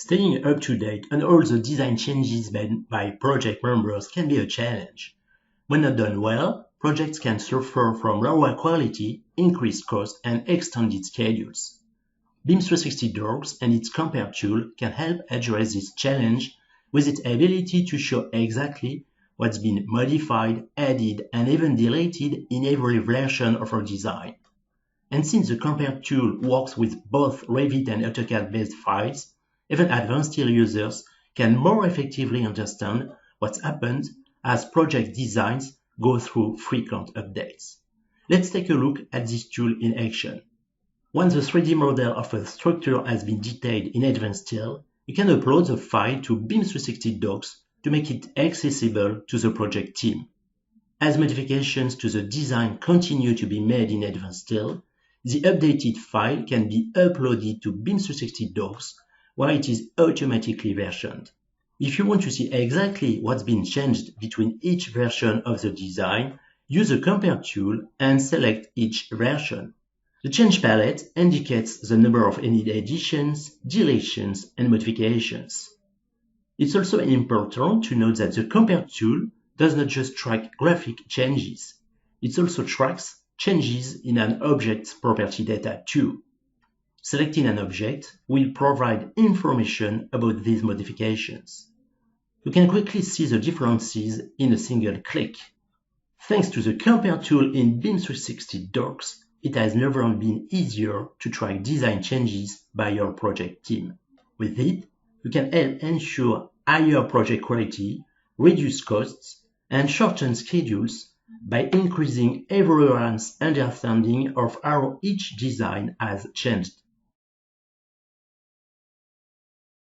Staying up to date on all the design changes made by project members can be a challenge. When not done well, projects can suffer from lower quality, increased cost, and extended schedules. BIM 360 Docs and its Compare tool can help address this challenge with its ability to show exactly what's been modified, added, and even deleted in every version of our design. And since the Compare tool works with both Revit and AutoCAD-based files, even advanced users can more effectively understand what's happened as project designs go through frequent updates. Let's take a look at this tool in action. Once the 3D model of a structure has been detailed in advanced style, you can upload the file to BIM 360 Docs to make it accessible to the project team. As modifications to the design continue to be made in advanced style, the updated file can be uploaded to BIM 360 Docs where it is automatically versioned. If you want to see exactly what's been changed between each version of the design, use the Compare tool and select each version. The change palette indicates the number of any additions, deletions, and modifications. It's also important to note that the Compare tool does not just track graphic changes. It also tracks changes in an object's property data too. Selecting an object will provide information about these modifications. You can quickly see the differences in a single click. Thanks to the Compare tool in BIM 360 Docs, it has never been easier to track design changes by your project team. With it, you can help ensure higher project quality, reduce costs, and shorten schedules by increasing everyone's understanding of how each design has changed.